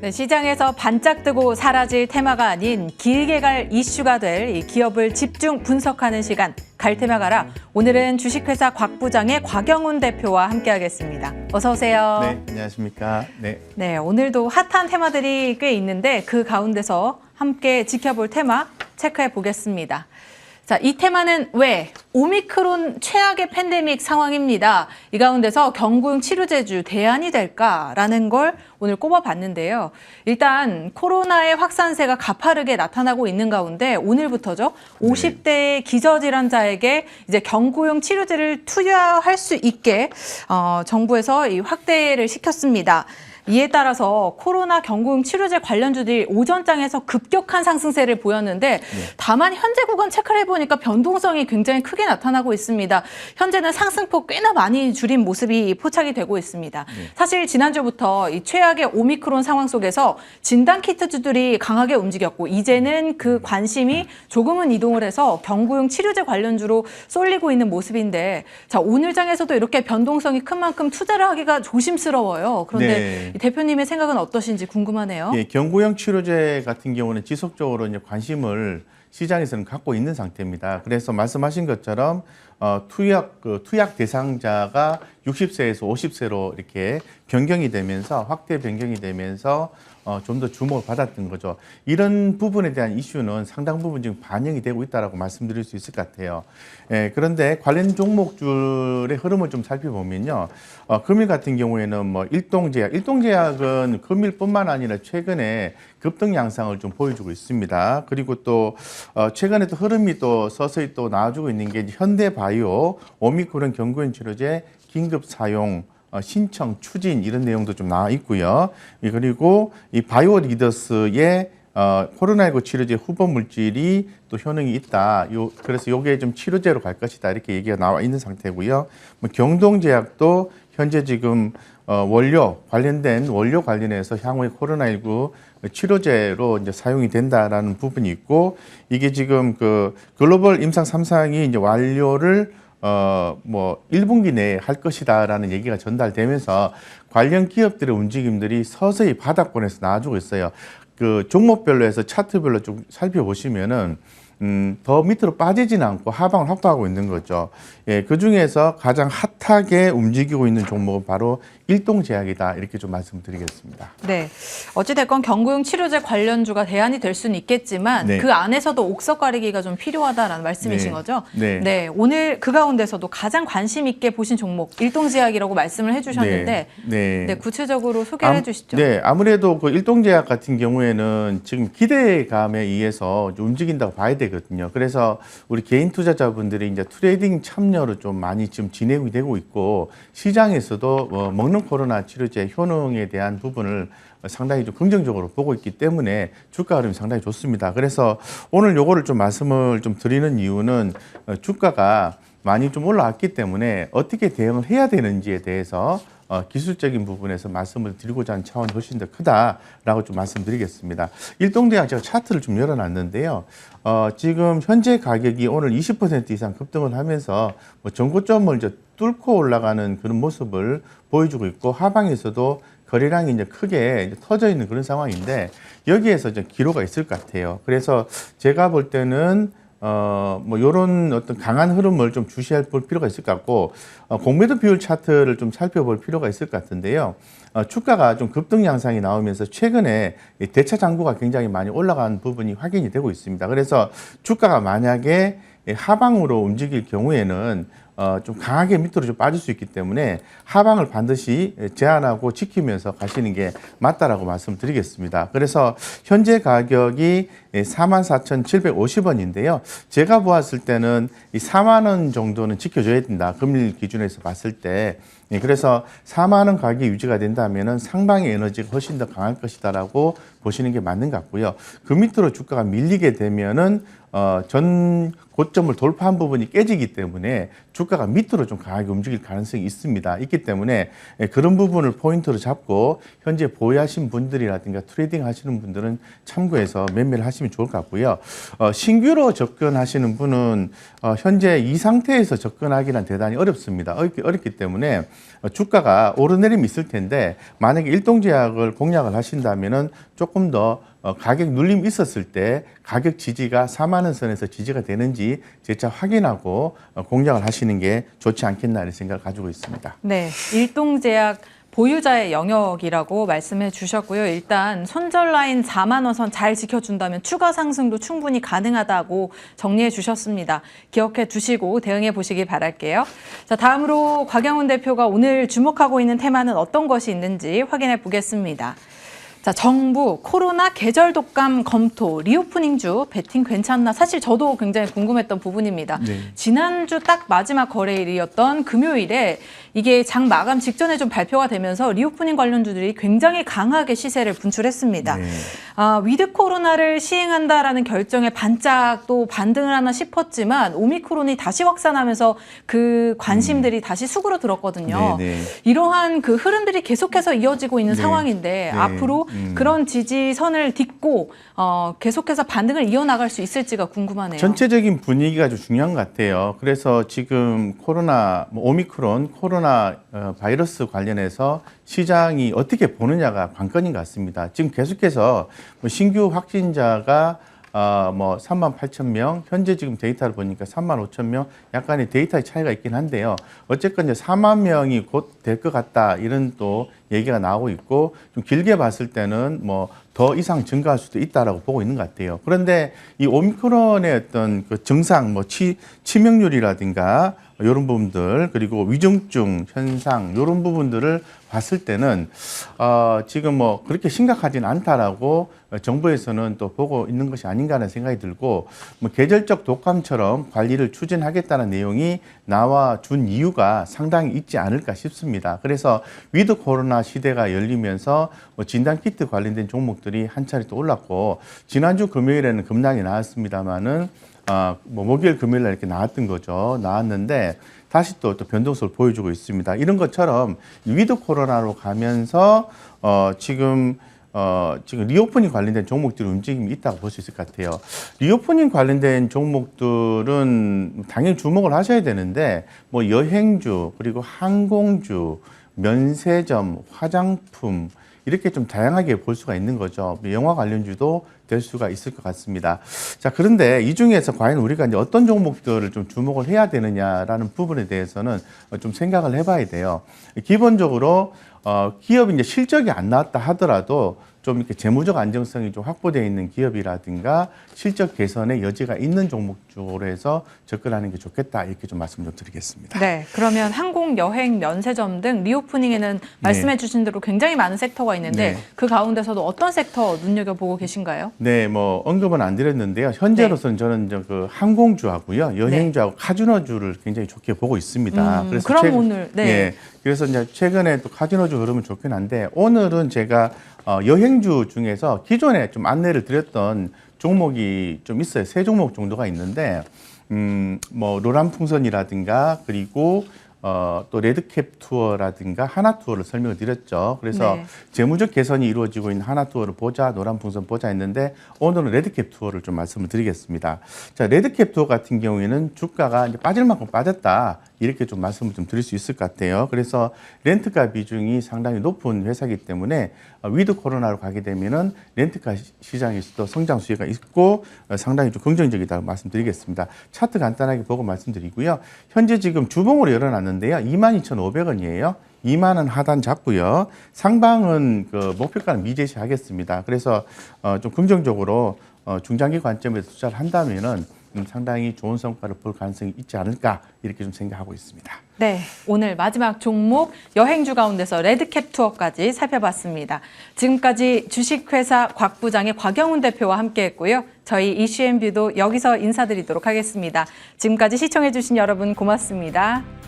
네, 시장에서 반짝뜨고 사라질 테마가 아닌 길게 갈 이슈가 될 이 기업을 집중 분석하는 시간, 갈테마 가라. 오늘은 주식회사 곽부장의 곽영훈 대표와 함께하겠습니다. 어서 오세요. 네, 안녕하십니까. 네, 오늘도 핫한 테마들이 꽤 있는데 그 가운데서 함께 지켜볼 테마 체크해 보겠습니다. 자, 이 테마는 왜? 오미크론 최악의 팬데믹 상황입니다. 이 가운데서 경구용 치료제주 대안이 될까라는 걸 오늘 꼽아봤는데요. 일단 코로나의 확산세가 가파르게 나타나고 있는 가운데 오늘부터죠. 50대 기저질환자에게 이제 경구용 치료제를 투여할 수 있게 정부에서 이 확대를 시켰습니다. 이에 따라서 코로나 경구용 치료제 관련주들이 오전장에서 급격한 상승세를 보였는데 다만 현재 구간 체크를 해보니까 변동성이 굉장히 크게 나타나고 있습니다. 현재는 상승폭 꽤나 많이 줄인 모습이 포착이 되고 있습니다. 사실 지난주부터 이 최악의 오미크론 상황 속에서 진단키트주들이 강하게 움직였고 이제는 그 관심이 조금은 이동을 해서 경구용 치료제 관련주로 쏠리고 있는 모습인데 자, 오늘 장에서도 이렇게 변동성이 큰 만큼 투자를 하기가 조심스러워요. 그런데 대표님의 생각은 어떠신지 궁금하네요. 예, 경구용 치료제 같은 경우는 지속적으로 이제 관심을 시장에서는 갖고 있는 상태입니다. 그래서 말씀하신 것처럼 투약 대상자가 60세에서 50세로 이렇게 변경이 되면서 확대 변경이 되면서 좀 더 주목을 받았던 거죠. 이런 부분에 대한 이슈는 상당 부분 지금 반영이 되고 있다라고 말씀드릴 수 있을 것 같아요. 예, 그런데 관련 종목줄의 흐름을 좀 살펴보면요. 금일 같은 경우에는 뭐 일동제약은 금일뿐만 아니라 최근에 급등 양상을 좀 보여주고 있습니다. 그리고 또 최근에 또 흐름이 또 서서히 또 나와주고 있는 게 현대바이오 오미크론 경구용 치료제 긴급 사용 신청, 추진 이런 내용도 좀 나와 있고요. 그리고 이 바이오 리더스의 코로나19 치료제 후보 물질이 또 효능이 있다. 그래서 요게 좀 치료제로 갈 것이다. 이렇게 얘기가 나와 있는 상태고요. 뭐 경동제약도 현재 지금 관련된 원료 관련해서 향후에 코로나19 치료제로 이제 사용이 된다라는 부분이 있고 이게 지금 그 글로벌 임상 3상이 이제 완료를 1분기 내에 할 것이다라는 얘기가 전달되면서 관련 기업들의 움직임들이 서서히 바닥권에서 나와주고 있어요. 그 종목별로 해서 차트별로 좀 살펴보시면은 더 밑으로 빠지지는 않고 하방을 확보하고 있는 거죠. 예, 그 중에서 가장 핫하게 움직이고 있는 종목은 바로 일동제약이다. 이렇게 좀 말씀드리겠습니다. 네, 어찌됐건 경구용 치료제 관련주가 대안이 될 수는 있겠지만 그 안에서도 옥석 가리기가 좀 필요하다라는 말씀이신 거죠? 네, 오늘 그 가운데서도 가장 관심 있게 보신 종목 일동제약이라고 말씀을 해주셨는데 네, 구체적으로 소개를 해주시죠. 네, 아무래도 그 일동제약 같은 경우에는 지금 기대감에 의해서 움직인다고 봐야 되거든요. 그래서 우리 개인 투자자분들이 이제 트레이딩 참여를 좀 많이 지금 진행이 되고 있고 시장에서도 먹는 코로나 치료제 효능에 대한 부분을 상당히 좀 긍정적으로 보고 있기 때문에 주가 흐름이 상당히 좋습니다. 그래서 오늘 요거를 좀 말씀을 좀 드리는 이유는 주가가 많이 좀 올라왔기 때문에 어떻게 대응을 해야 되는지에 대해서 기술적인 부분에서 말씀을 드리고자 하는 차원이 훨씬 더 크다라고 좀 말씀드리겠습니다. 일동제약 제가 차트를 좀 열어놨는데요. 지금 현재 가격이 오늘 20% 이상 급등을 하면서 전고점을 이제 뚫고 올라가는 그런 모습을 보여주고 있고 하방에서도 거래량이 이제 크게 이제 터져 있는 그런 상황인데 여기에서 이제 기로가 있을 것 같아요. 그래서 제가 볼 때는 요런 어떤 강한 흐름을 좀 주시할 필요가 있을 것 같고, 공매도 비율 차트를 좀 살펴볼 필요가 있을 것 같은데요. 주가가 좀 급등 양상이 나오면서 최근에 대차 잔고가 굉장히 많이 올라간 부분이 확인이 되고 있습니다. 그래서 주가가 만약에 하방으로 움직일 경우에는 좀 강하게 밑으로 좀 빠질 수 있기 때문에 하방을 반드시 제한하고 지키면서 가시는 게 맞다라고 말씀드리겠습니다. 그래서 현재 가격이 44,750원인데요. 제가 보았을 때는 이 4만 원 정도는 지켜줘야 된다. 금일 기준에서 봤을 때. 그래서 4만 원 가격이 유지가 된다면은 상방의 에너지가 훨씬 더 강할 것이다라고 보시는 게 맞는 것 같고요. 그 밑으로 주가가 밀리게 되면은 전 고점을 돌파한 부분이 깨지기 때문에 주가가 밑으로 좀 강하게 움직일 가능성이 있기 때문에 그런 부분을 포인트로 잡고 현재 보유하신 분들이라든가 트레이딩 하시는 분들은 참고해서 매매를 하시면 좋을 것 같고요. 신규로 접근하시는 분은 현재 이 상태에서 접근하기는 대단히 어렵습니다. 어렵기 때문에 주가가 오르내림이 있을 텐데 만약에 일동제약을 공략을 하신다면은 조금 더 가격 눌림이 있었을 때 가격 지지가 4만 원 선에서 지지가 되는지 재차 확인하고 공략을 하시는 게 좋지 않겠나 이런 생각을 가지고 있습니다. 네, 일동제약 보유자의 영역이라고 말씀해 주셨고요. 일단 손절 라인 4만 원 선 잘 지켜준다면 추가 상승도 충분히 가능하다고 정리해 주셨습니다. 기억해 두시고 대응해 보시기 바랄게요. 자, 다음으로 곽영훈 대표가 오늘 주목하고 있는 테마는 어떤 것이 있는지 확인해 보겠습니다. 자, 정부 코로나 계절 독감 검토 리오프닝주 베팅 괜찮나? 사실 저도 굉장히 궁금했던 부분입니다. 네. 지난주 딱 마지막 거래일이었던 금요일에 이게 장 마감 직전에 좀 발표가 되면서 리오프닝 관련주들이 굉장히 강하게 시세를 분출했습니다. 네. 위드 코로나를 시행한다라는 결정에 반짝 또 반등을 하나 싶었지만 오미크론이 다시 확산하면서 그 관심들이 다시 수그러 들었거든요. 네, 네. 이러한 그 흐름들이 계속해서 이어지고 있는 네. 상황인데 네. 앞으로 그런 지지선을 딛고 계속해서 반등을 이어나갈 수 있을지가 궁금하네요. 전체적인 분위기가 좀 중요한 것 같아요. 그래서 지금 코로나, 오미크론 코로나 바이러스 관련해서 시장이 어떻게 보느냐가 관건인 것 같습니다. 지금 계속해서 신규 확진자가 3만 8천 명, 현재 지금 데이터를 보니까 3만 5천 명, 약간의 데이터의 차이가 있긴 한데요. 어쨌건 이제 4만 명이 곧 될 것 같다, 이런 또 얘기가 나오고 있고, 좀 길게 봤을 때는 더 이상 증가할 수도 있다라고 보고 있는 것 같아요. 그런데 이 오미크론의 어떤 그 증상, 치명률이라든가 이런 부분들, 그리고 위중증 현상 이런 부분들을 봤을 때는 지금 그렇게 심각하진 않다라고 정부에서는 또 보고 있는 것이 아닌가 하는 생각이 들고, 계절적 독감처럼 관리를 추진하겠다는 내용이 나와 준 이유가 상당히 있지 않을까 싶습니다. 그래서 위드 코로나 시대가 열리면서 진단키트 관련된 종목들이 한 차례 또 올랐고, 지난주 금요일에는 급락이 나왔습니다만은 목요일 금요일 날 이렇게 나왔던 거죠. 나왔는데 다시 또 변동성을 보여주고 있습니다. 이런 것처럼 위드 코로나로 가면서 지금 리오프닝 관련된 종목들의 움직임이 있다고 볼 수 있을 것 같아요. 리오프닝 관련된 종목들은 당연히 주목을 하셔야 되는데, 여행주, 그리고 항공주, 면세점, 화장품, 이렇게 좀 다양하게 볼 수가 있는 거죠. 영화 관련주도 될 수가 있을 것 같습니다. 자, 그런데 이 중에서 과연 우리가 이제 어떤 종목들을 좀 주목을 해야 되느냐라는 부분에 대해서는 좀 생각을 해봐야 돼요. 기본적으로 기업이 이제 실적이 안 나왔다 하더라도 좀 이렇게 재무적 안정성이 좀 확보되어 있는 기업이라든가 실적 개선의 여지가 있는 종목 쪽으로 해서 접근하는 게 좋겠다, 이렇게 좀 말씀 좀 드리겠습니다. 네, 그러면 항공, 여행, 면세점 등 리오프닝에는 말씀해 주신 대로 굉장히 많은 섹터가 있는데 그 가운데서도 어떤 섹터 눈여겨보고 계신가요? 네, 언급은 안 드렸는데요. 현재로서는 저는 그 항공주하고요, 여행주하고 카지노주를 굉장히 좋게 보고 있습니다. 그래서 그럼 오늘 그래서 이제 최근에 또 카지노주 흐름은 좋긴 한데, 오늘은 제가 여행주 중에서 기존에 좀 안내를 드렸던 종목이 좀 있어요. 3종목 정도가 있는데, 로란풍선이라든가, 그리고 또 레드캡 투어라든가 하나투어를 설명을 드렸죠. 그래서 재무적 개선이 이루어지고 있는 하나투어를 보자, 노란풍선 보자 했는데, 오늘은 레드캡 투어를 좀 말씀을 드리겠습니다. 자, 레드캡 투어 같은 경우에는 주가가 이제 빠질 만큼 빠졌다, 이렇게 좀 말씀을 좀 드릴 수 있을 것 같아요. 그래서 렌트카 비중이 상당히 높은 회사이기 때문에 위드 코로나로 가게 되면은 렌트카 시장에서도 성장 수혜가 있고 상당히 좀 긍정적이다고 말씀드리겠습니다. 차트 간단하게 보고 말씀드리고요. 현재 지금 주봉으로 열어놨는데요. 22,500원이에요. 2만 원 하단 잡고요. 상방은 그 목표가는 미제시하겠습니다. 그래서 좀 긍정적으로 중장기 관점에서 투자를 한다면은 상당히 좋은 성과를 볼 가능성이 있지 않을까, 이렇게 좀 생각하고 있습니다. 네, 오늘 마지막 종목 여행주 가운데서 레드캡 투어까지 살펴봤습니다. 지금까지 주식회사 곽 부장의 곽영훈 대표와 함께했고요. 저희 이슈앤뷰도 여기서 인사드리도록 하겠습니다. 지금까지 시청해주신 여러분 고맙습니다.